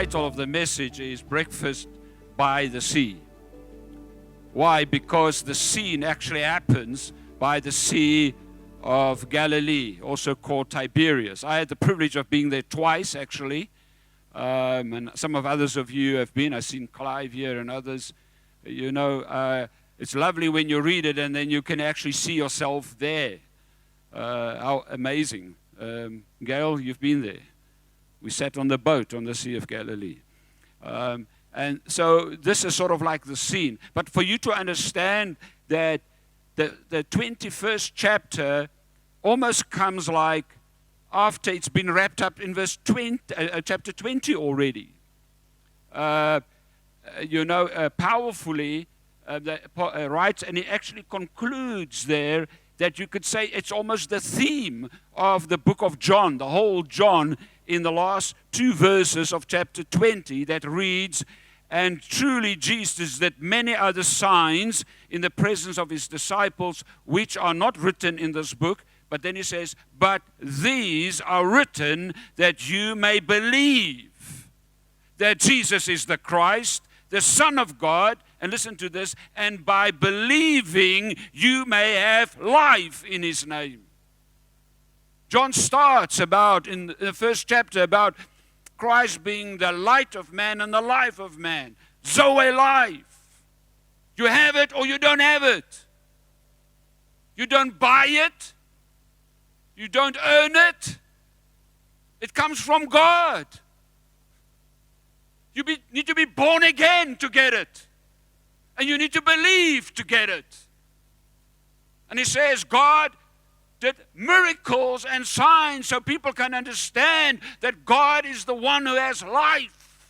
title of the message is Breakfast by the Sea. Why? Because the scene actually happens by the Sea of Galilee, also called Tiberias. I had the privilege of being there twice, actually, and some of others of you have been. I've seen Clive here and others. You know, it's lovely when you read it and then you can actually see yourself there. How amazing. Gail, you've been there. We sat on the boat on the Sea of Galilee. And so this is sort of like the scene. But for you to understand that the 21st chapter almost comes like after it's been wrapped up in verse 20, chapter 20 already. Powerfully writes, and he actually concludes there that you could say it's almost the theme of the book of John, the whole John, in the last two verses of chapter 20 that reads, "And truly Jesus did many other signs in the presence of his disciples, which are not written in this book." But then he says, "But these are written that you may believe that Jesus is the Christ, the Son of God," and listen to this, "and by believing you may have life in his name." John starts about, in the first chapter, about Christ being the light of man and the life of man. Zoe life. You have it or you don't have it. You don't buy it. You don't earn it. It comes from God. You need to be born again to get it. And you need to believe to get it. And he says God did miracles and signs so people can understand that God is the one who has life.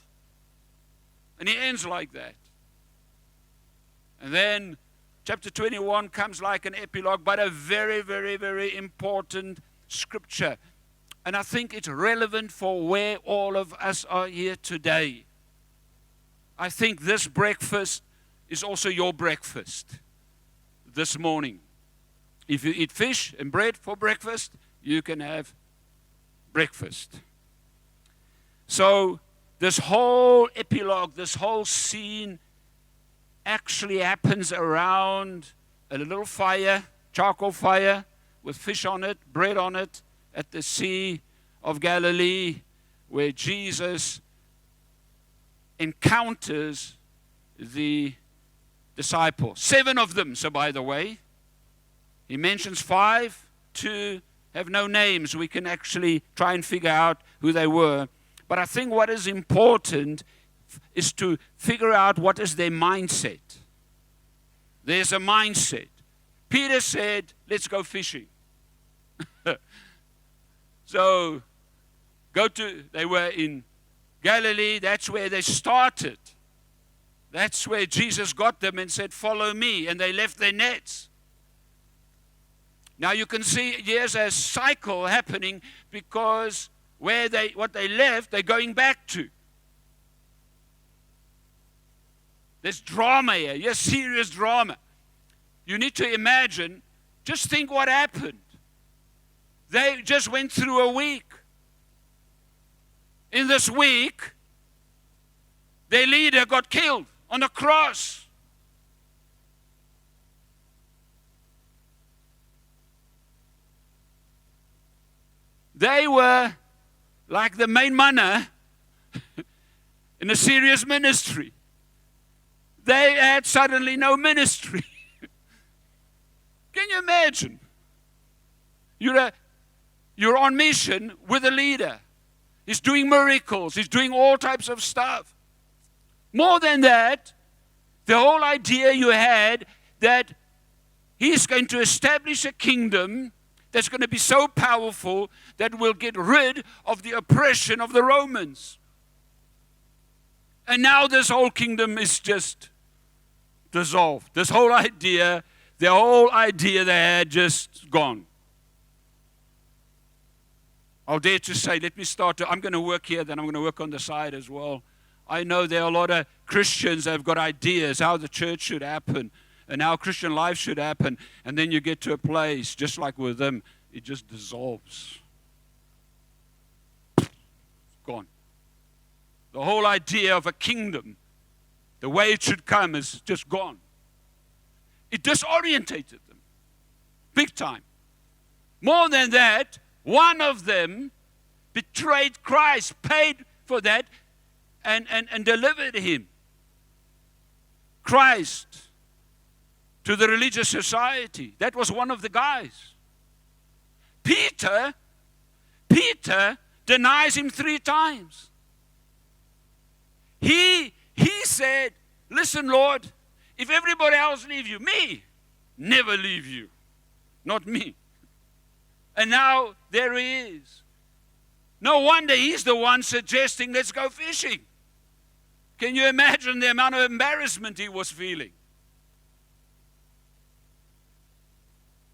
And he ends like that. And then chapter 21 comes like an epilogue, but a very, very, very important scripture. And I think it's relevant for where all of us are here today. I think this breakfast is also your breakfast this morning. If you eat fish and bread for breakfast, you can have breakfast. So this whole epilogue, this whole scene actually happens around a little fire, charcoal fire, with fish on it, bread on it, at the Sea of Galilee, where Jesus encounters the disciples. 7 of them, so by the way. He mentions 5, 2 have no names. We can actually try and figure out who they were. But I think what is important is to figure out what is their mindset. There's a mindset. Peter said, "Let's go fishing." So, they were in Galilee. That's where they started. That's where Jesus got them and said, "Follow me." And they left their nets. Now you can see here's a cycle happening because what they left, they're going back to. There's drama here. Yes, serious drama. You need to imagine, just think what happened. They just went through a week. In this week, their leader got killed on a cross. They were like the main manna in a serious ministry. They had suddenly no ministry. Can you imagine? You're on mission with a leader. He's doing miracles. He's doing all types of stuff. More than that, the whole idea you had that he's going to establish a kingdom that's going to be so powerful that will get rid of the oppression of the Romans. And now this whole kingdom is just dissolved. This whole idea, the whole idea they had just gone. I'll dare to say, I'm going to work here, then I'm going to work on the side as well. I know there are a lot of Christians that have got ideas how the church should happen and how Christian life should happen. And then you get to a place, just like with them, it just dissolves. Gone. The whole idea of a kingdom, the way it should come, is just gone. It disorientated them, big time. More than that, one of them betrayed Christ, paid for that, and delivered him, Christ, to the religious society. That was one of the guys. Peter denies him 3 times. He said, listen, Lord, if everybody else leave you, me, never leave you. Not me. And now there he is. No wonder he's the one suggesting, let's go fishing. Can you imagine the amount of embarrassment he was feeling?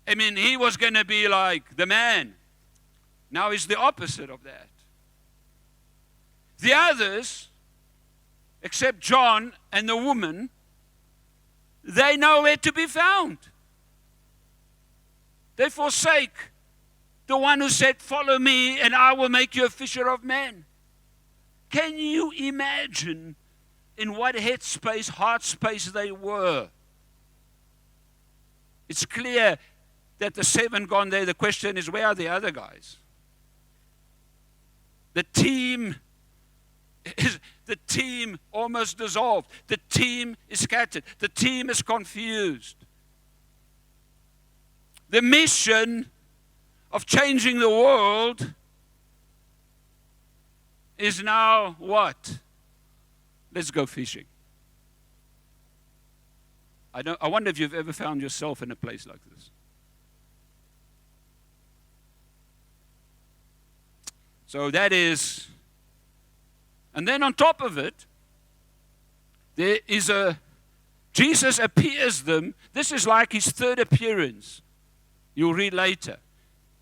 I mean, he was going to be like the man. Now he's the opposite of that. The others, except John and the woman, they know where to be found. They forsake the one who said, follow me and I will make you a fisher of men. Can you imagine in what headspace, heart space they were? It's clear that the 7 gone there. The question is, where are the other guys? The team almost dissolved. The team is scattered. The team is confused. The mission of changing the world is now what? Let's go fishing. I wonder if you've ever found yourself in a place like this. So that is, and then on top of it, there is Jesus appears them. This is like his 3rd appearance. You'll read later.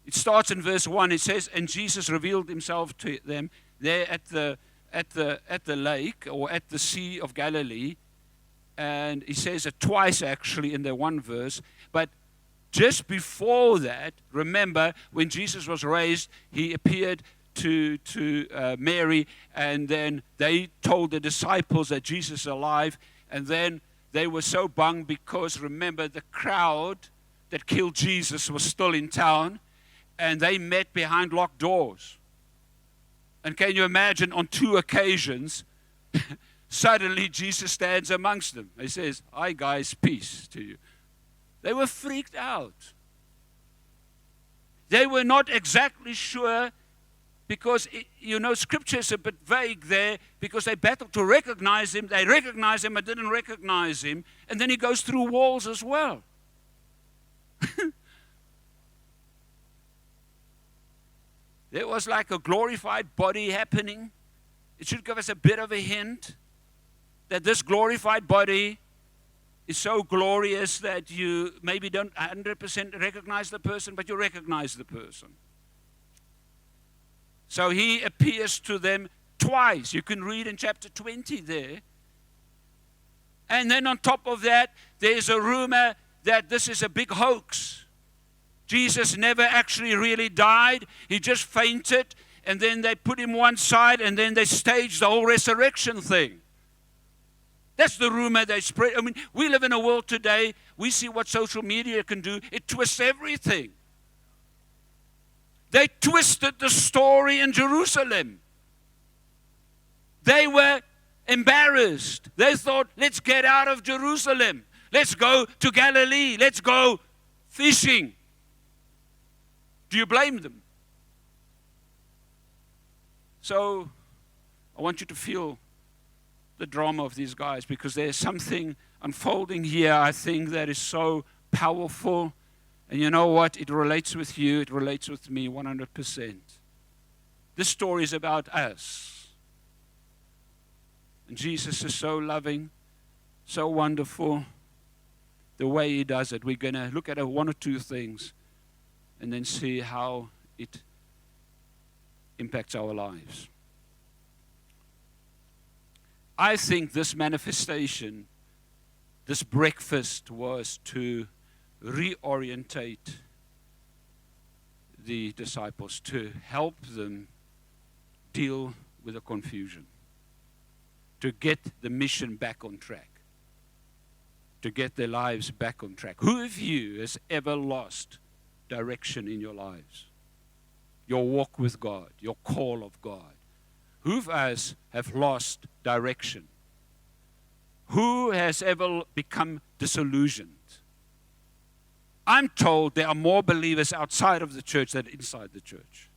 It starts in verse 1. It says, and Jesus revealed himself to them there at the lake, or at the Sea of Galilee. And he says it twice actually in the one verse. But just before that, remember, when Jesus was raised, he appeared to Mary, and then they told the disciples that Jesus is alive, and then they were so bummed because, remember, the crowd that killed Jesus was still in town, and they met behind locked doors. And can you imagine, on 2 occasions, suddenly Jesus stands amongst them. He says, hi guys, peace to you. They were freaked out. They were not exactly sure, because, Scripture is a bit vague there, because they battled to recognize him. They recognized him, but didn't recognize him. And then he goes through walls as well. There was like a glorified body happening. It should give us a bit of a hint that this glorified body is so glorious that you maybe don't 100% recognize the person, but you recognize the person. So he appears to them twice. You can read in chapter 20 there. And then on top of that, there's a rumor that this is a big hoax. Jesus never actually really died. He just fainted, and then they put him one side, and then they staged the whole resurrection thing. That's the rumor they spread. I mean, we live in a world today, we see what social media can do. It twists everything. They twisted the story in Jerusalem. They were embarrassed. They thought, let's get out of Jerusalem. Let's go to Galilee. Let's go fishing. Do you blame them? So I want you to feel the drama of these guys, because there's something unfolding here, I think, that is so powerful. And you know what? It relates with you. It relates with me 100%. This story is about us. And Jesus is so loving, so wonderful, the way he does it. We're going to look at 1 or 2 things and then see how it impacts our lives. I think this manifestation, this breakfast, was to reorientate the disciples, to help them deal with the confusion. to get the mission back on track, to get their lives back on track. Who of you has ever lost direction in your lives? Your walk with God, your call of God. Who of us have lost direction? Who has ever become disillusioned? I'm told there are more believers outside of the church than inside the church.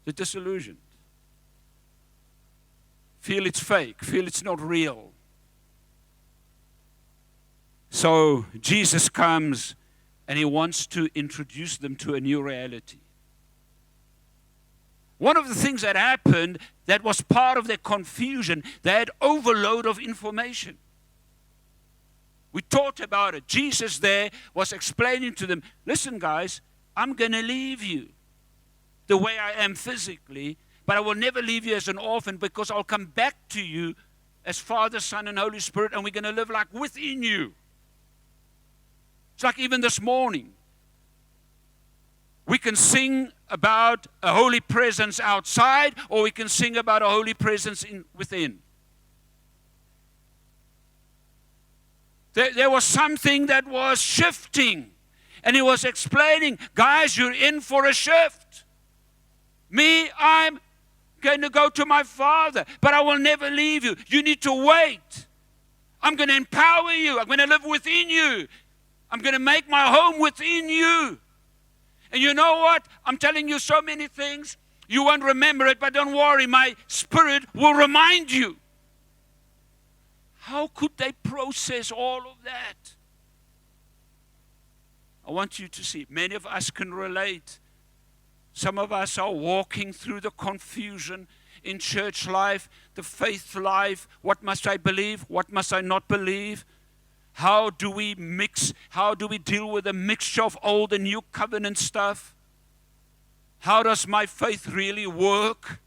They're disillusioned. Feel it's fake, feel it's not real. So Jesus comes and he wants to introduce them to a new reality. One of the things that happened that was part of their confusion, they had overload of information. We talked about it. Jesus there was explaining to them, listen guys, I'm going to leave you the way I am physically, but I will never leave you as an orphan because I'll come back to you as Father, Son, and Holy Spirit, and we're going to live like within you. It's like even this morning. We can sing about a holy presence outside, or we can sing about a holy presence within. There was something that was shifting. And he was explaining, guys, you're in for a shift. Me, I'm going to go to my Father, but I will never leave you. You need to wait. I'm going to empower you. I'm going to live within you. I'm going to make my home within you. And you know what? I'm telling you so many things. You won't remember it, but don't worry. My spirit will remind you. How could they process all of that? I want you to see. Many of us can relate. Some of us are walking through the confusion in church life, the faith life. What must I believe? What must I not believe? How do we mix? How do we deal with a mixture of old and new covenant stuff? How does my faith really work?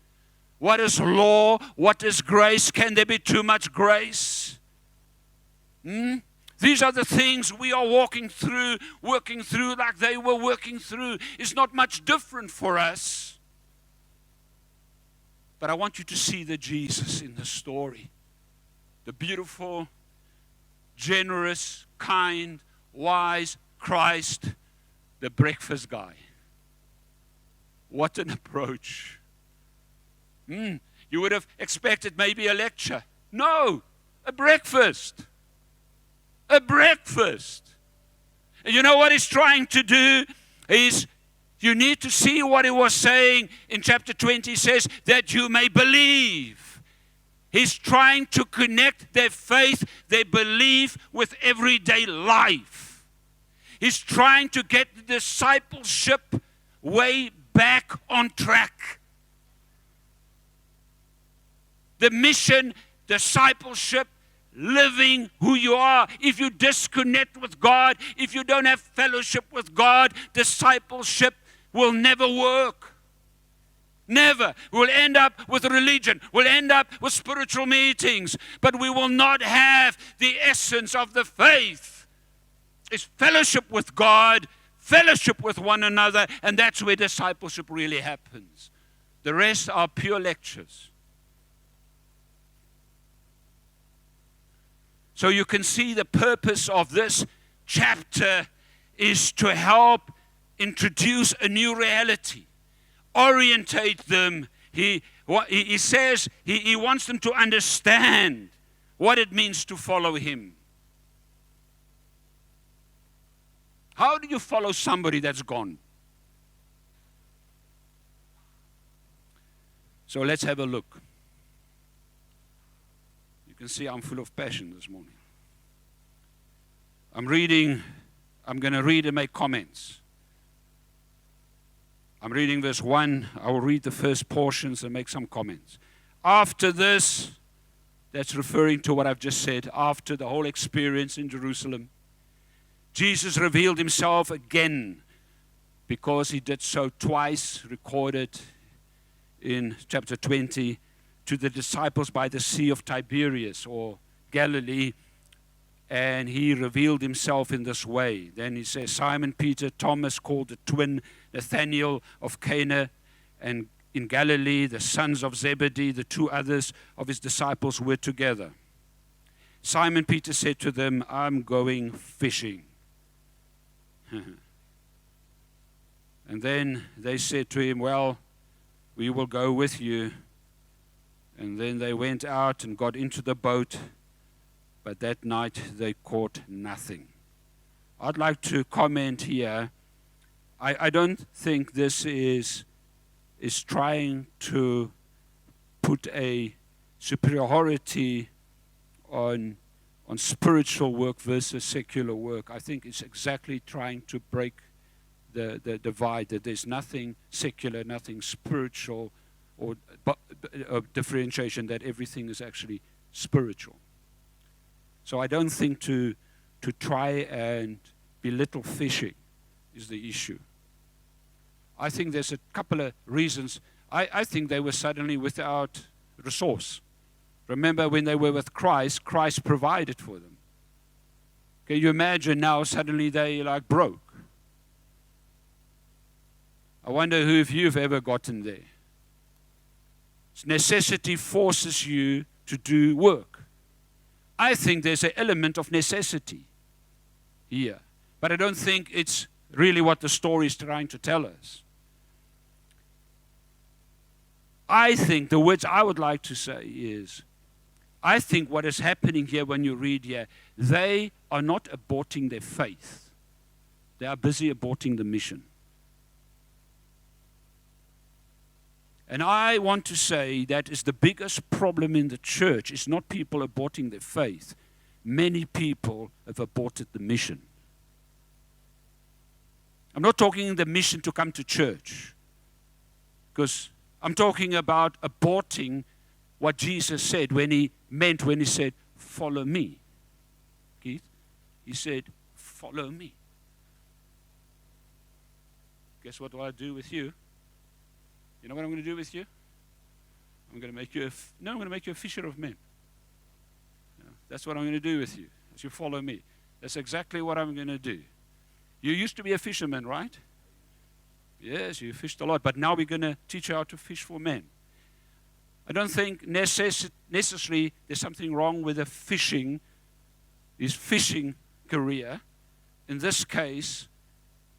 What is law? What is grace? Can there be too much grace? These are the things we are working through like they were working through. It's not much different for us. But I want you to see the Jesus in the story. The beautiful, generous, kind, wise Christ, the breakfast guy. What an approach. You would have expected maybe a lecture. No, a breakfast. A breakfast. And you know what he's trying to do? You need to see what he was saying in chapter 20. He says, that you may believe. He's trying to connect their faith, their belief with everyday life. He's trying to get the discipleship way back on track. The mission, discipleship, living who you are. If you disconnect with God, if you don't have fellowship with God, discipleship will never work. Never. We'll end up with religion. We'll end up with spiritual meetings. But we will not have the essence of the faith. It's fellowship with God, fellowship with one another, and that's where discipleship really happens. The rest are pure lectures. So you can see the purpose of this chapter is to help introduce a new reality, orientate them. He says he wants them to understand what it means to follow him. How do you follow somebody that's gone? So let's have a look. You can see I'm full of passion this morning. I'm going to read and make comments. I'm reading verse 1. I will read the first portions and make some comments. After this, that's referring to what I've just said, after the whole experience in Jerusalem, Jesus revealed himself again, because he did so twice, recorded in chapter 20, to the disciples by the Sea of Tiberias or Galilee, and he revealed himself in this way. Then he says, Simon Peter, Thomas called the twin, Nathanael of Cana, and in Galilee, the sons of Zebedee, the two others of his disciples were together. Simon Peter said to them, I'm going fishing. And then they said to him, well, we will go with you. And then they went out and got into the boat, but that night they caught nothing. I'd like to comment here. I don't think this is trying to put a superiority on spiritual work versus secular work. I think it's exactly trying to break the divide, that there's nothing secular, nothing spiritual, or differentiation, that everything is actually spiritual. So I don't think to try and belittle fishing is the issue. I think there's a couple of reasons. I think they were suddenly without resource. Remember, when they were with Christ, Christ provided for them. Can you imagine now suddenly they like broke? I wonder if you've ever gotten there. Necessity forces you to do work. I think there's an element of necessity here. But I don't think it's really what the story is trying to tell us. I think the words I would like to say is, I think what is happening here when you read here, they are not aborting their faith. They are busy aborting the mission. And I want to say that is the biggest problem in the church. It's not people aborting their faith. Many people have aborted the mission. I'm not talking the mission to come to church, because I'm talking about aborting what Jesus said when he said, follow me. Keith? He said, follow me. Guess what will I do with you? You know what I'm going to do with you? I'm going to make you a fisher of men. That's what I'm going to do with you, as you follow me. That's exactly what I'm going to do. You used to be a fisherman, right? Yes, you fished a lot, but now we're going to teach you how to fish for men. I don't think necessarily there's something wrong with his fishing career. In this case,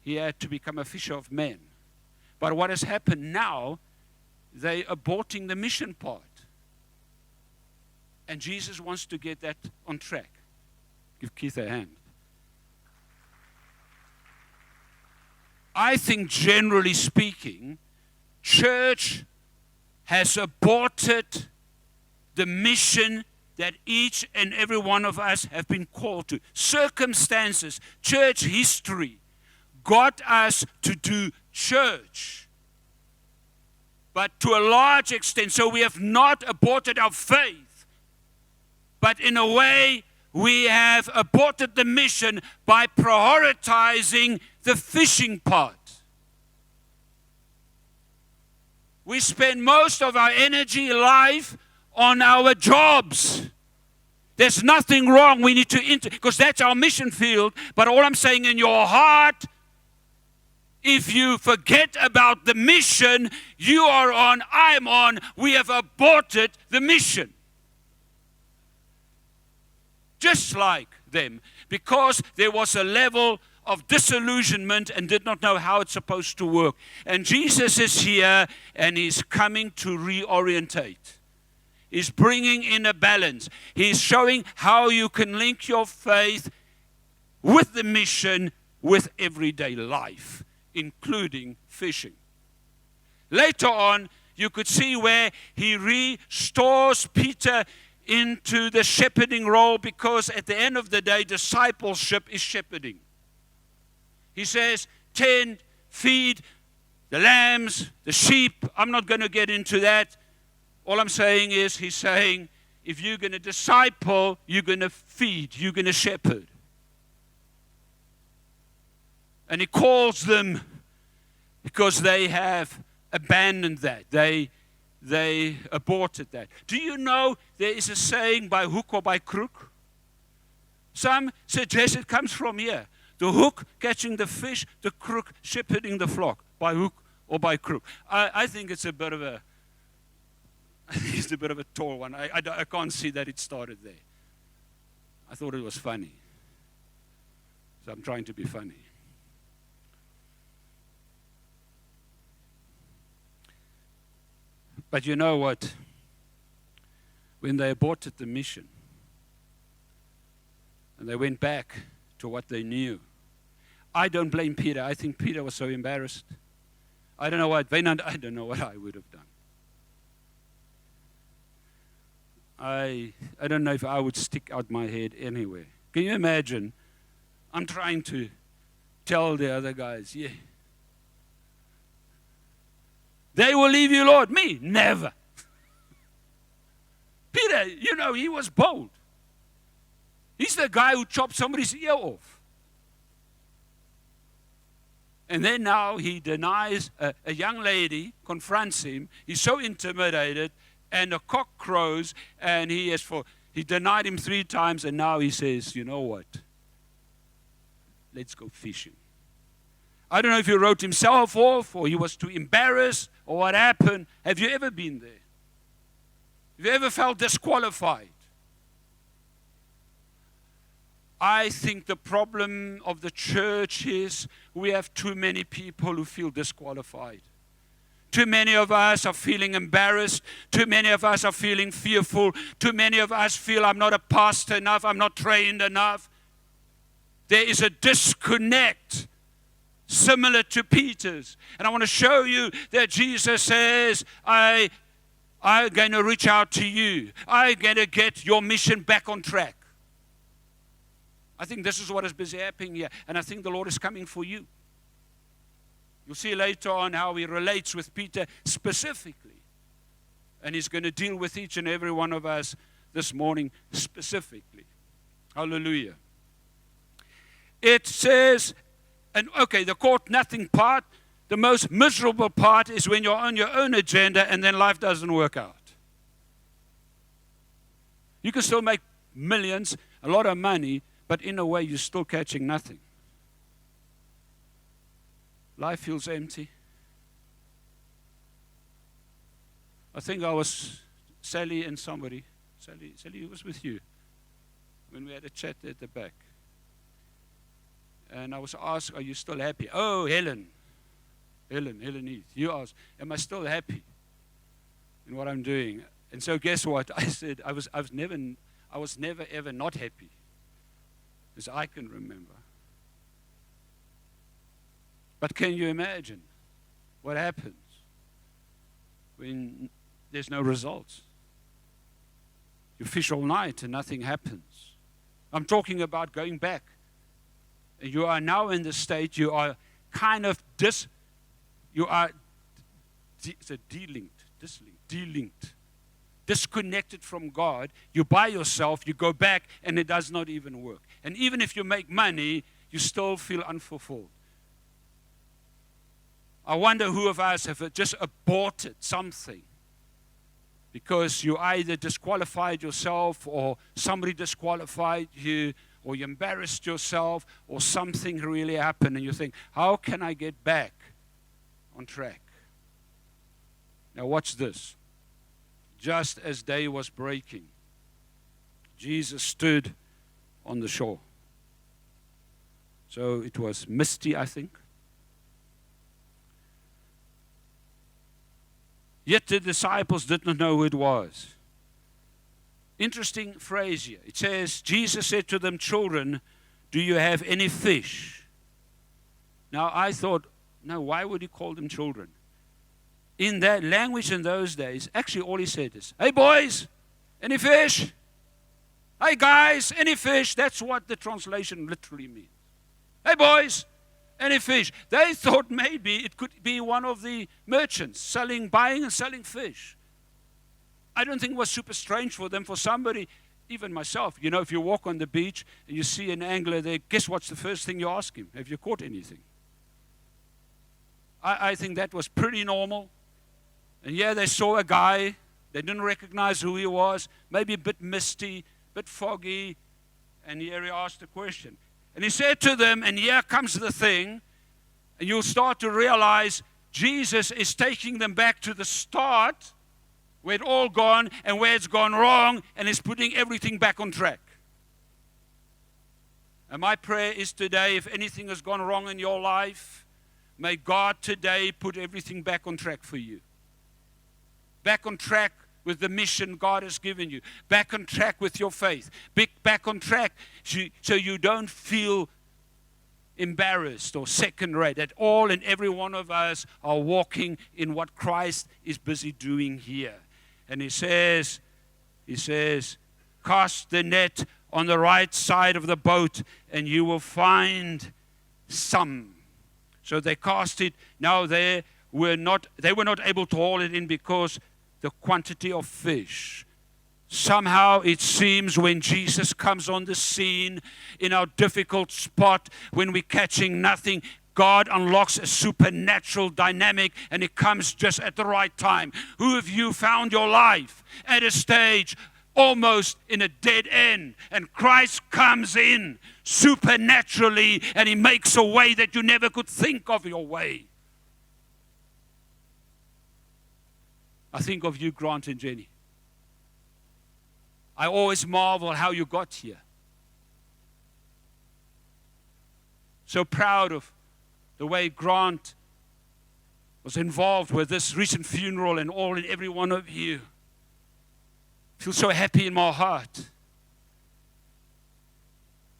he had to become a fisher of men. But what has happened now, they're aborting the mission part. And Jesus wants to get that on track. Give Keith a hand. I think generally speaking, church has aborted the mission that each and every one of us have been called to. Circumstances, church history, got us to do church. But to a large extent, so we have not aborted our faith, but in a way, we have aborted the mission by prioritizing the fishing part. We spend most of our energy, life, on our jobs. There's nothing wrong. We need to because that's our mission field. But all I'm saying, in your heart, if you forget about the mission you are on, I'm on, we have aborted the mission. Just like them, because there was a level of disillusionment and did not know how it's supposed to work. And Jesus is here and he's coming to reorientate. He's bringing in a balance. He's showing how you can link your faith with the mission, with everyday life, including fishing. Later on, you could see where he restores Peter into the shepherding role, because at the end of the day, discipleship is shepherding. He says, tend, feed the lambs, the sheep. I'm not going to get into that. All I'm saying is, he's saying, if you're going to disciple, you're going to feed, you're going to shepherd. And he calls them because they have abandoned that. They aborted that. Do you know there is a saying, by hook or by crook? Some suggest it comes from here. The hook catching the fish, the crook shepherding the flock, by hook or by crook. I think it's a bit of a tall one. I can't see that it started there. I thought it was funny. So I'm trying to be funny. But you know what? When they aborted the mission and they went back to what they knew, I don't blame Peter. I think Peter was so embarrassed. I don't know what I would have done. I don't know if I would stick out my head anywhere. Can you imagine? I'm trying to tell the other guys, yeah. They will leave you, Lord. Me? Never. Peter, he was bold. He's the guy who chopped somebody's ear off. And then now he denies, a young lady confronts him. He's so intimidated, and a cock crows, and he denied him 3 times, and now he says, you know what? Let's go fishing. I don't know if he wrote himself off, or he was too embarrassed, or what happened. Have you ever been there? Have you ever felt disqualified? I think the problem of the church is we have too many people who feel disqualified. Too many of us are feeling embarrassed. Too many of us are feeling fearful. Too many of us feel I'm not a pastor enough. I'm not trained enough. There is a disconnect similar to Peter's. And I want to show you that Jesus says, I'm going to reach out to you. I'm going to get your mission back on track. I think this is what is busy happening here. And I think the Lord is coming for you. You'll see later on how he relates with Peter specifically. And he's going to deal with each and every one of us this morning specifically. Hallelujah. It says, the caught nothing part, the most miserable part is when you're on your own agenda and then life doesn't work out. You can still make millions, a lot of money, but in a way you're still catching nothing. Life feels empty. I think I was Sally and somebody. Sally was with you when we had a chat at the back. And I was asked, are you still happy? Oh, Helen Heath. You asked, am I still happy in what I'm doing? And so guess what? I said, I was never ever not happy, as I can remember. But can you imagine what happens when there's no results? You fish all night and nothing happens. I'm talking about going back. You are now in the state, you are kind of delinked, disconnected from God. You're by yourself, you go back, and it does not even work. And even if you make money, you still feel unfulfilled. I wonder who of us have just aborted something because you either disqualified yourself or somebody disqualified you, or you embarrassed yourself, or something really happened, and you think, how can I get back on track? Now watch this. Just as day was breaking, Jesus stood on the shore. So it was misty, I think. Yet the disciples did not know who it was. Interesting phrase here. It says, Jesus said to them, children, do you have any fish? Now I thought, no, why would he call them children? In that language in those days, actually all he said is, hey boys, any fish? Hey guys, any fish? That's what the translation literally means. Hey boys, any fish? They thought maybe it could be one of the merchants buying and selling fish. I don't think it was super strange for them, for somebody, even myself. You know, if you walk on the beach and you see an angler there, guess what's the first thing you ask him? Have you caught anything? I think that was pretty normal. And yeah, they saw a guy. They didn't recognize who he was. Maybe a bit misty, a bit foggy. And here he asked a question. And he said to them, and here comes the thing, and you'll start to realize Jesus is taking them back to the start, where it all gone and where it's gone wrong, and is putting everything back on track. And my prayer is today, if anything has gone wrong in your life, may God today put everything back on track for you. Back on track with the mission God has given you. Back on track with your faith. Back on track so you don't feel embarrassed or second rate. That all and every one of us are walking in what Christ is busy doing here. And he says, cast the net on the right side of the boat and you will find some. So they cast it. Now they were not able to haul it in because the quantity of fish. Somehow it seems when Jesus comes on the scene in our difficult spot, when we're catching nothing, God unlocks a supernatural dynamic and it comes just at the right time. Who of you found your life at a stage almost in a dead end, and Christ comes in supernaturally and he makes a way that you never could think of your way? I think of you, Grant and Jenny. I always marvel how you got here. So proud of the way Grant was involved with this recent funeral and all and every one of you. I feel so happy in my heart.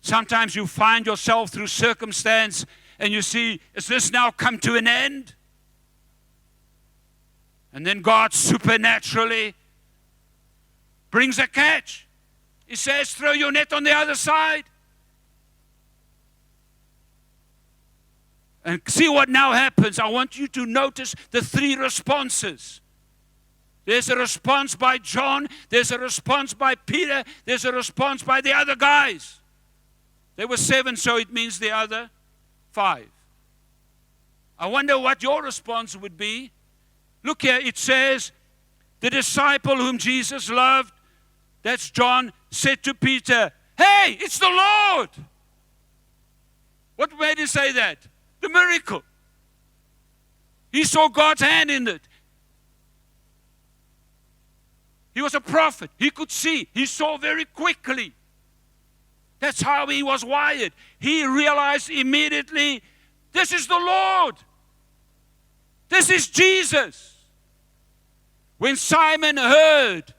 Sometimes you find yourself through circumstance and you see, is this now come to an end? And then God supernaturally brings a catch. He says, throw your net on the other side. And see what now happens. I want you to notice the three responses. There's a response by John. There's a response by Peter. There's a response by the other guys. There were 7, so it means the other 5. I wonder what your response would be. Look here, it says, the disciple whom Jesus loved, that's John, said to Peter, hey, it's the Lord. What made he say that? The miracle. He saw God's hand in it. He was a prophet. He could see. He saw very quickly. That's how he was wired. He realized immediately, this is the Lord. This is Jesus. When Simon heard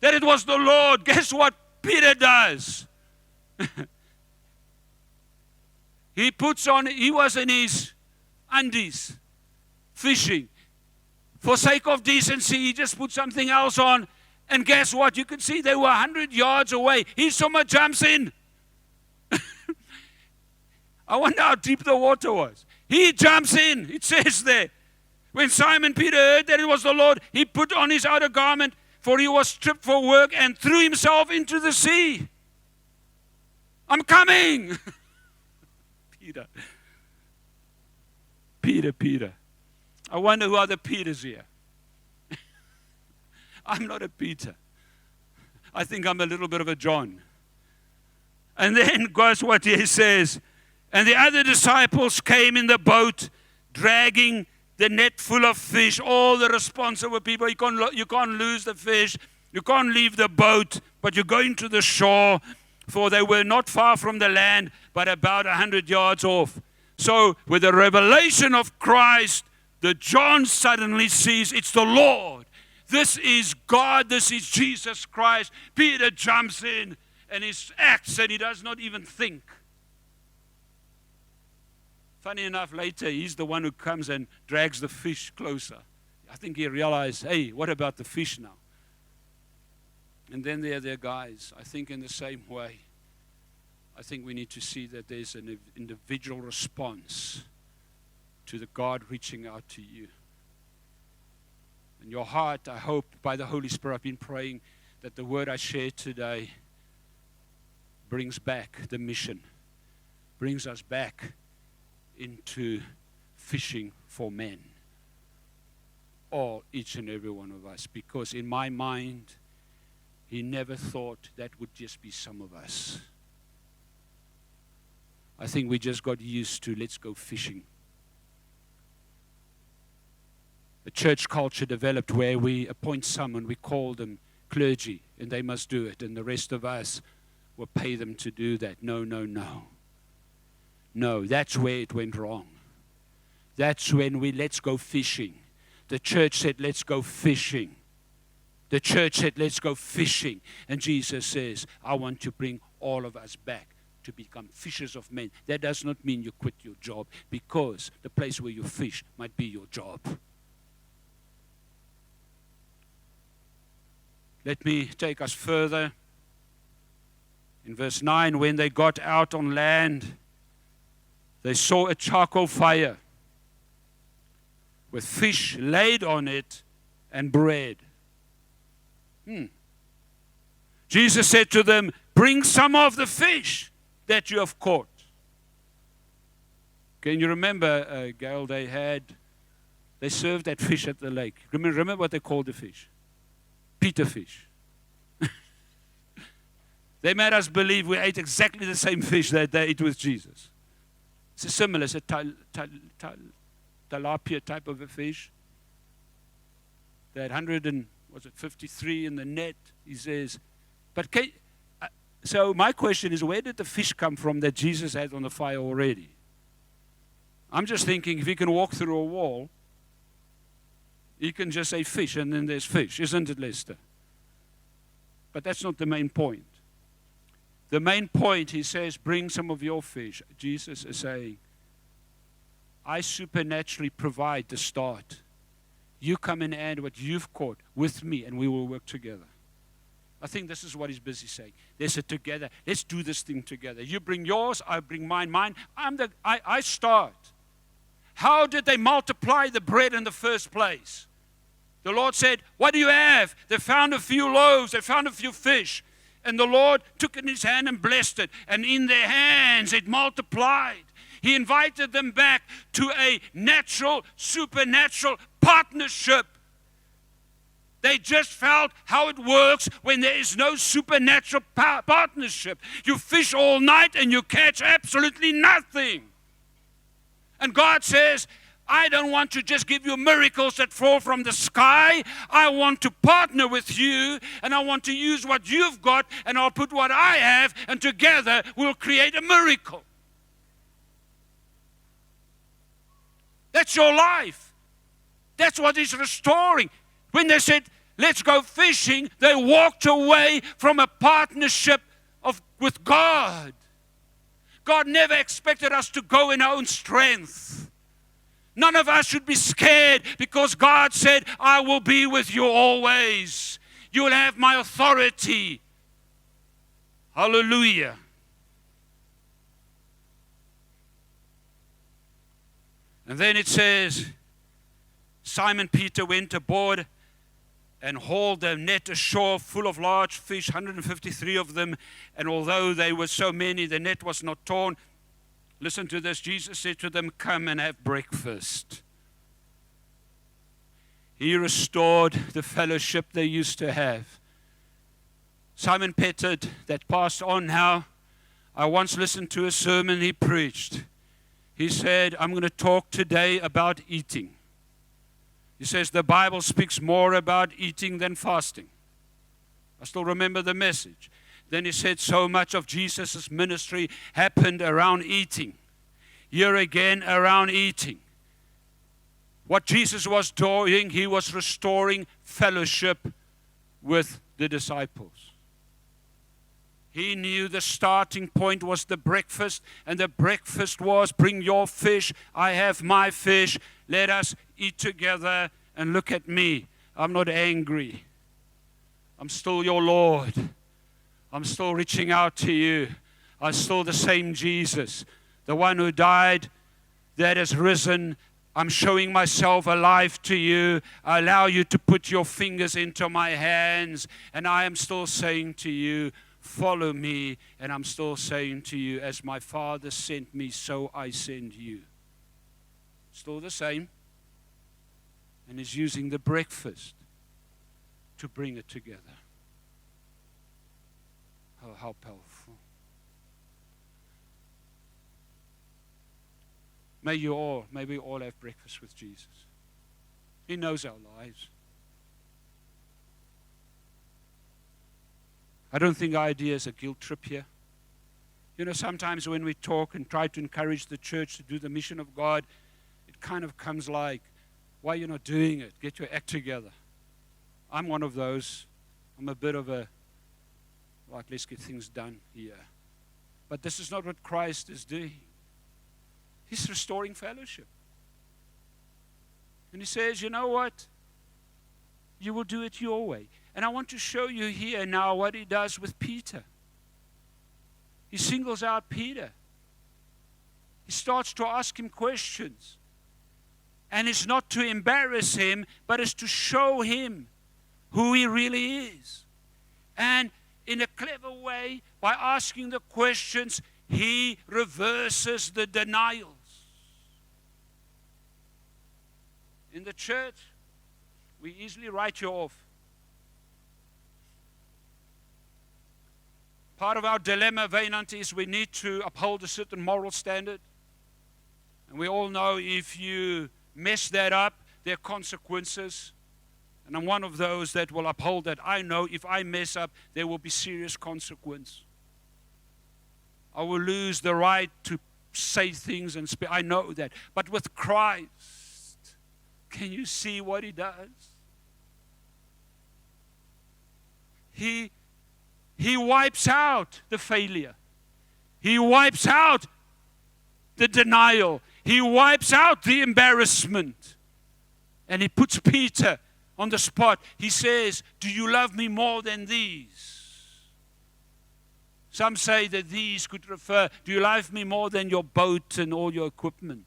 that it was the Lord, guess what Peter does? He was in his undies, fishing. For sake of decency, he just put something else on. And guess what? You can see they were 100 yards away. He somehow jumps in. I wonder how deep the water was. He jumps in. It says there. When Simon Peter heard that it was the Lord, he put on his outer garment, for he was stripped for work, and threw himself into the sea. I'm coming. Peter. I wonder who are the Peters here. I'm not a Peter. I think I'm a little bit of a John. And then guess what he says? And the other disciples came in the boat, dragging the net full of fish. All the responsible people. You can't lose the fish. You can't leave the boat, but you're going to the shore. For they were not far from the land, but about 100 yards off. So with the revelation of Christ, the John suddenly sees it's the Lord. This is God. This is Jesus Christ. Peter jumps in and he acts and he does not even think. Funny enough, later he's the one who comes and drags the fish closer. I think he realized, hey, what about the fish now? And then there are their guys. I think in the same way, I think we need to see that there's an individual response to the God reaching out to you. In your heart, I hope by the Holy Spirit, I've been praying that the word I shared today brings back the mission, brings us back into fishing for men. All, each and every one of us. Because in my mind, he never thought that would just be some of us. I think we just got used to let's go fishing. a church culture developed where we appoint someone, we call them clergy, and they must do it, and the rest of us will pay them to do that. No, no, no. No, that's where it went wrong. That's when let's go fishing. The church said, let's go fishing. The church said, let's go fishing. And Jesus says, I want to bring all of us back to become fishers of men. That does not mean you quit your job, because the place where you fish might be your job. Let me take us further. In verse 9, when they got out on land, they saw a charcoal fire with fish laid on it and bread. Jesus said to them, bring some of the fish that you have caught. Can you remember, Gail, they served that fish at the lake. Remember what they called the fish? Peter fish. They made us believe we ate exactly the same fish that they ate with Jesus. It's similar. It's a tilapia type of a fish. They had 153 in the net, he says. But so my question is, where did the fish come from that Jesus had on the fire already? I'm just thinking, if he can walk through a wall, he can just say fish, and then there's fish, isn't it, Lester? But that's not the main point. The main point, he says, bring some of your fish. Jesus is saying, I supernaturally provide the start. You come and add what you've caught with me, and we will work together. I think this is what he's busy saying. Let's sit together. Let's do this thing together. You bring yours, I bring mine. I start. How did they multiply the bread in the first place? The Lord said, what do you have? They found a few loaves. They found a few fish. And the Lord took it in his hand and blessed it. And in their hands it multiplied. He invited them back to a natural, supernatural partnership. They just felt how it works when there is no supernatural partnership. You fish all night and you catch absolutely nothing. And God says, I don't want to just give you miracles that fall from the sky. I want to partner with you, and I want to use what you've got, and I'll put what I have, and together we'll create a miracle. That's your life. That's what he's restoring. When they said, let's go fishing, they walked away from a partnership with God. God never expected us to go in our own strength. None of us should be scared, because God said, I will be with you always. You will have my authority. Hallelujah. And then it says, Simon Peter went aboard and hauled the net ashore full of large fish, 153 of them. And although they were so many, the net was not torn. Listen to this. Jesus said to them, come and have breakfast. He restored the fellowship they used to have. Simon Peter, that passed on now, I once listened to a sermon he preached. He said, I'm going to talk today about eating. He says the Bible speaks more about eating than fasting. I still remember the message. Then he said so much of Jesus' ministry happened around eating. Here again, around eating. What Jesus was doing, he was restoring fellowship with the disciples. He knew the starting point was the breakfast, and the breakfast was, bring your fish, I have my fish, let us eat together, and look at me. I'm not angry. I'm still your Lord. I'm still reaching out to you. I'm still the same Jesus, the one who died, that has risen. I'm showing myself alive to you. I allow you to put your fingers into my hands, and I am still saying to you, follow me. And I'm still saying to you, as my Father sent me, so I send you. Still the same. And he's using the breakfast to bring it together. Oh, how powerful. May we all have breakfast with Jesus. He knows our lives. I don't think our idea is a guilt trip here. You know, sometimes when we talk and try to encourage the church to do the mission of God, it kind of comes like, why are you not doing it? Get your act together. I'm one of those. I'm a bit of a, like, let's get things done here. But this is not what Christ is doing. He's restoring fellowship. And he says, you know what? You will do it your way. And I want to show you here now what he does with Peter. He singles out Peter. He starts to ask him questions. And it's not to embarrass him, but it's to show him who he really is. And in a clever way, by asking the questions, he reverses the denials. In the church, we easily write you off. Part of our dilemma, Vainant, is we need to uphold a certain moral standard. And we all know if you mess that up, there are consequences. And I'm one of those that will uphold that. I know if I mess up, there will be serious consequence. I will lose the right to say things and speak. I know that. But with Christ, can you see what he does? He wipes out the failure. He wipes out the denial. He wipes out the embarrassment. And he puts Peter on the spot. He says, do you love me more than these? Some say that these could refer, do you love me more than your boat and all your equipment?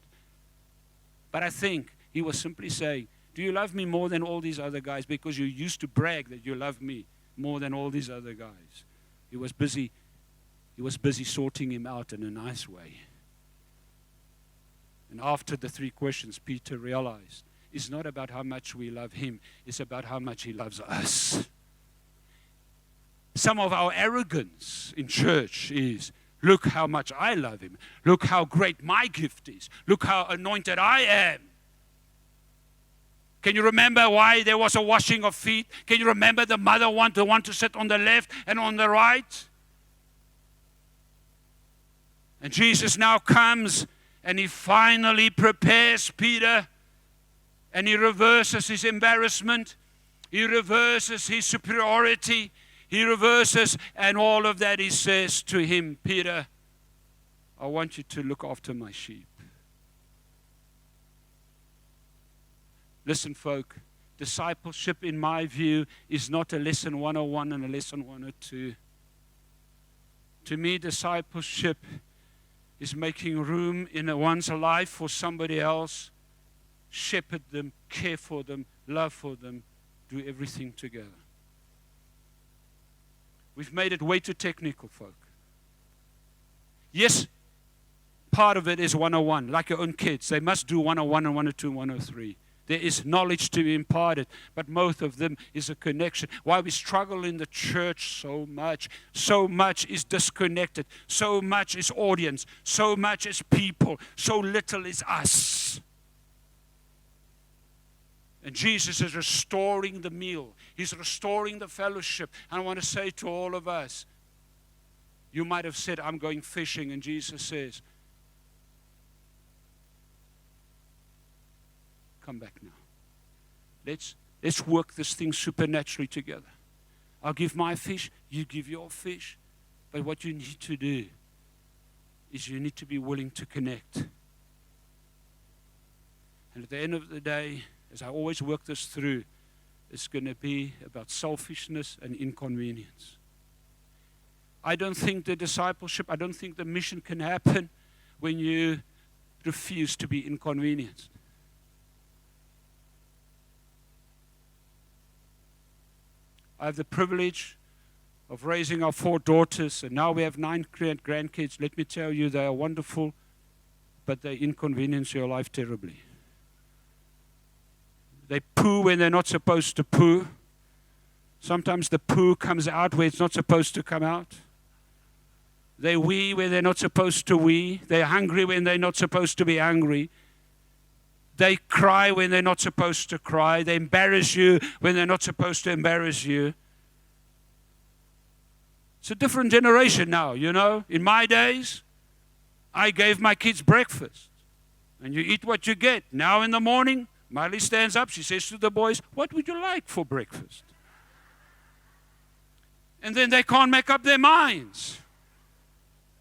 But I think he was simply saying, do you love me more than all these other guys? Because you used to brag that you love me more than all these other guys. He was busy sorting him out in a nice way. And after the 3 questions, Peter realized it's not about how much we love him, it's about how much he loves us. Some of our arrogance in church is, look how much I love him. Look how great my gift is. Look how anointed I am. Can you remember why there was a washing of feet? Can you remember the mother the one to sit on the left and on the right? And Jesus now comes and he finally prepares Peter and he reverses his embarrassment. He reverses his superiority. He reverses, and all of that he says to him, Peter, I want you to look after my sheep. Listen, folk, discipleship, in my view, is not a lesson 101 and a lesson 102. To me, discipleship is making room in one's life for somebody else, shepherd them, care for them, love for them, do everything together. We've made it way too technical, folk. Yes, part of it is 101, like your own kids. They must do 101 and 102 and 103. There is knowledge to be imparted, but most of them is a connection. Why we struggle in the church so much is disconnected, so much is audience, so much is people, so little is us. And Jesus is restoring the meal. He's restoring the fellowship. And I want to say to all of us, you might have said, I'm going fishing, and Jesus says, come back now. Let's work this thing supernaturally together. I'll give my fish, you give your fish. But what you need to do is you need to be willing to connect. And at the end of the day, as I always work this through, it's going to be about selfishness and inconvenience. I don't think the discipleship, I don't think the mission can happen when you refuse to be inconvenienced. I have the privilege of raising our 4 daughters, and now we have 9 grandkids. Let me tell you, they are wonderful, but they inconvenience your life terribly. They poo when they're not supposed to poo. Sometimes the poo comes out where it's not supposed to come out. They wee where they're not supposed to wee. They're hungry when they're not supposed to be hungry. They cry when they're not supposed to cry. They embarrass you when they're not supposed to embarrass you. It's a different generation now, you know. In my days, I gave my kids breakfast. And you eat what you get. Now in the morning, Miley stands up. She says to the boys, what would you like for breakfast? And then they can't make up their minds.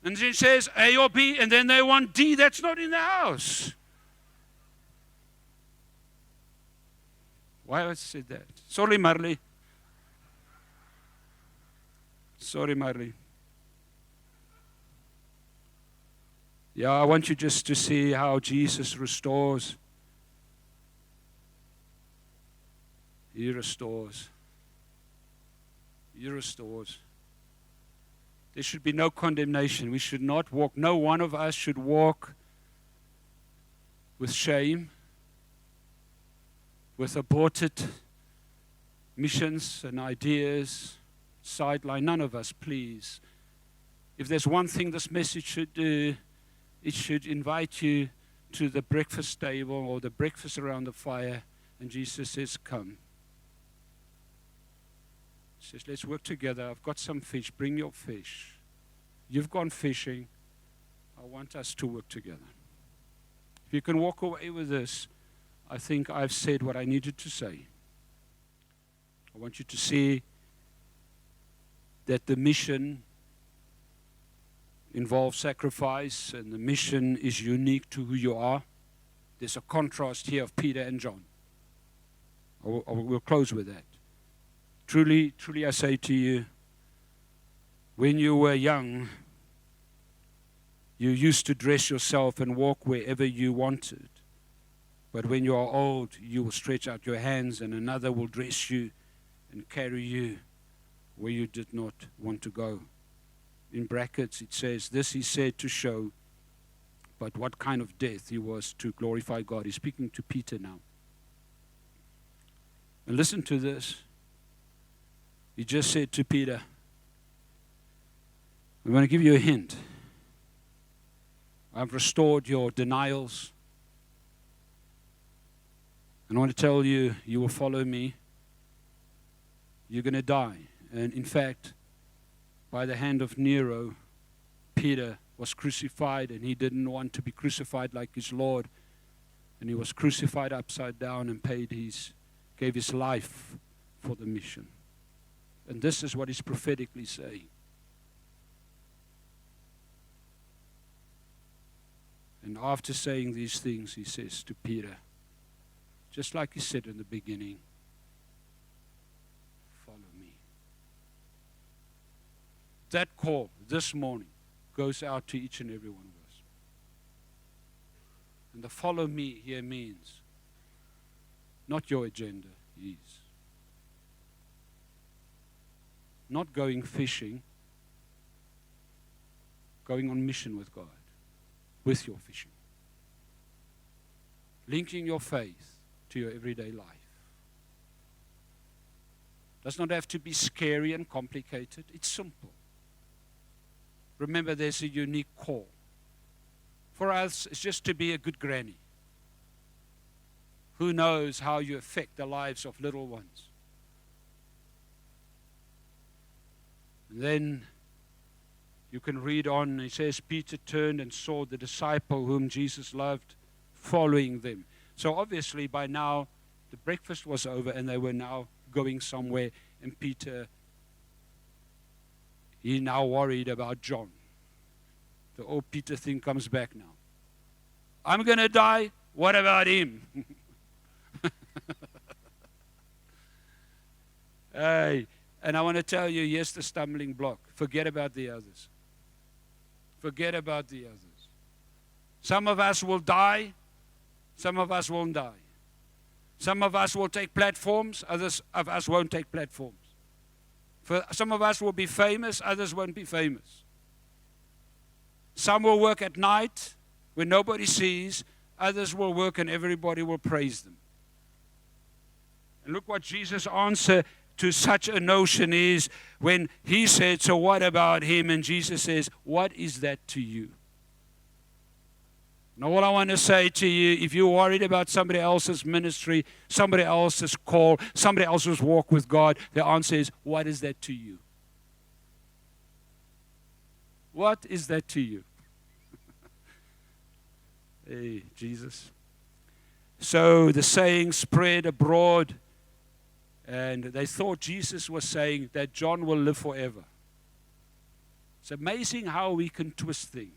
And she says A or B, and then they want D. That's not in the house. Why I said that? Sorry, Marley. Sorry, Marley. Yeah, I want you just to see how Jesus restores. He restores. He restores. There should be no condemnation. We should not walk. No one of us should walk with shame, with aborted missions and ideas, sideline. None of us, please. If there's one thing this message should do, it should invite you to the breakfast table or the breakfast around the fire, and Jesus says, come. He says, let's work together. I've got some fish. Bring your fish. You've gone fishing. I want us to work together. If you can walk away with this, I think I've said what I needed to say. I want you to see that the mission involves sacrifice, and the mission is unique to who you are. There's a contrast here of Peter and John. We'll close with that. Truly, truly I say to you, when you were young, you used to dress yourself and walk wherever you wanted. But when you are old, you will stretch out your hands and another will dress you and carry you where you did not want to go. In brackets it says, this he said to show, but what kind of death he was to glorify God. He's speaking to Peter now. And listen to this. He just said to Peter, I'm going to give you a hint. I've restored your denials. And I want to tell you, you will follow me. You're going to die. And in fact, by the hand of Nero, Peter was crucified, and he didn't want to be crucified like his Lord. And he was crucified upside down and gave his life for the mission. And this is what he's prophetically saying. And after saying these things, he says to Peter, just like he said in the beginning, follow me. That call this morning goes out to each and every one of us. And the follow me here means not your agenda, his. Not going fishing, going on mission with God, with your fishing. Linking your faith to your everyday life. Does not have to be scary and complicated. It's simple. Remember, there's a unique call. For us, it's just to be a good granny. Who knows how you affect the lives of little ones? And then you can read on. It says, Peter turned and saw the disciple whom Jesus loved following them. So obviously by now the breakfast was over and they were now going somewhere, and Peter, he now worried about John. The old Peter thing comes back now. I'm going to die. What about him? Hey, and I want to tell you, yes, the stumbling block. Forget about the others. Forget about the others. Some of us will die. Some of us won't die. Some of us will take platforms. Others of us won't take platforms. For some of us will be famous. Others won't be famous. Some will work at night when nobody sees. Others will work and everybody will praise them. And look what Jesus' answer to such a notion is when he said, so what about him? And Jesus says, what is that to you? And all I want to say to you, if you're worried about somebody else's ministry, somebody else's call, somebody else's walk with God, the answer is, what is that to you? What is that to you? Hey, Jesus. So the saying spread abroad, and they thought Jesus was saying that John will live forever. It's amazing how we can twist things.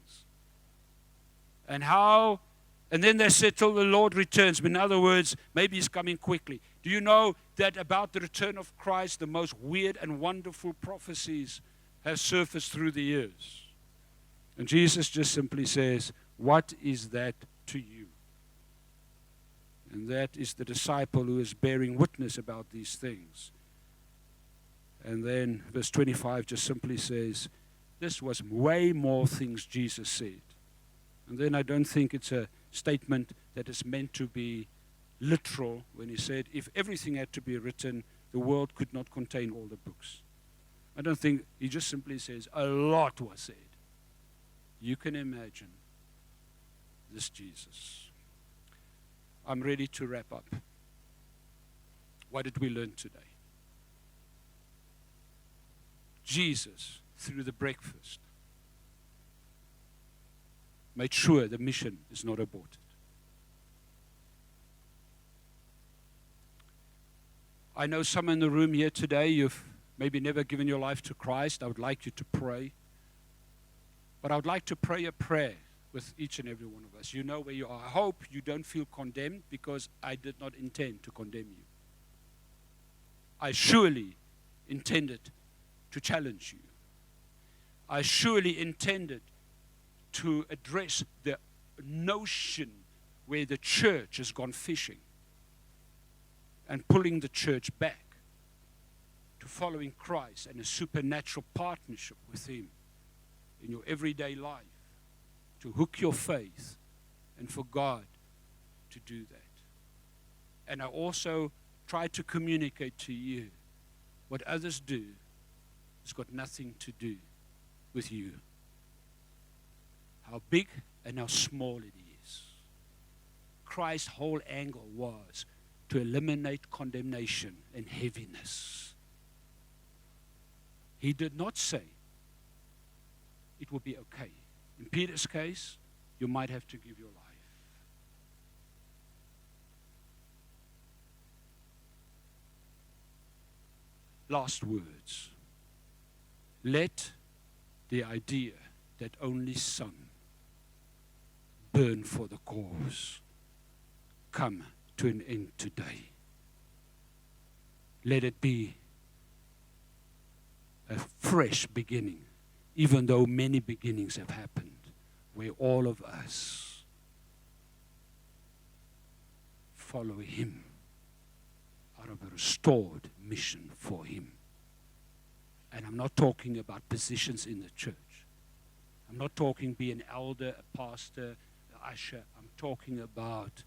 And then they said till the Lord returns. In other words, maybe he's coming quickly. Do you know that about the return of Christ, the most weird and wonderful prophecies have surfaced through the years? And Jesus just simply says, what is that to you? And that is the disciple who is bearing witness about these things. And then verse 25 just simply says, this was way more things Jesus said. And then I don't think it's a statement that is meant to be literal when he said, if everything had to be written, the world could not contain all the books. I don't think, he just simply says, a lot was said. You can imagine this Jesus. I'm ready to wrap up. What did we learn today? Jesus, through the breakfast, made sure the mission is not aborted. I know some in the room here today, you've maybe never given your life to Christ. I would like you to pray. But I would like to pray a prayer with each and every one of us. You know where you are. I hope you don't feel condemned, because I did not intend to condemn you. I surely intended to challenge you. I surely intended to address the notion where the church has gone fishing and pulling the church back to following Christ and a supernatural partnership with Him in your everyday life, to hook your faith and for God to do that. And I also try to communicate to you what others do has got nothing to do with you. How big and how small it is. Christ's whole angle was to eliminate condemnation and heaviness. He did not say it will be okay. In Peter's case, you might have to give your life. Last words. Let the idea that only Son burn for the cause come to an end today. Let it be a fresh beginning, even though many beginnings have happened, where all of us follow Him out of a restored mission for Him. And I'm not talking about positions in the church. I'm not talking be an elder, a pastor, an usher. I'm talking about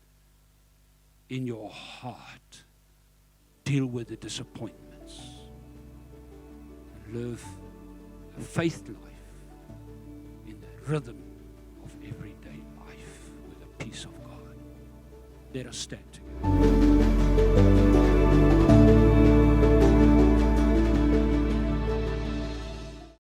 in your heart, deal with the disappointments and live a faith life in the rhythm of everyday life with the peace of God. Let us stand together.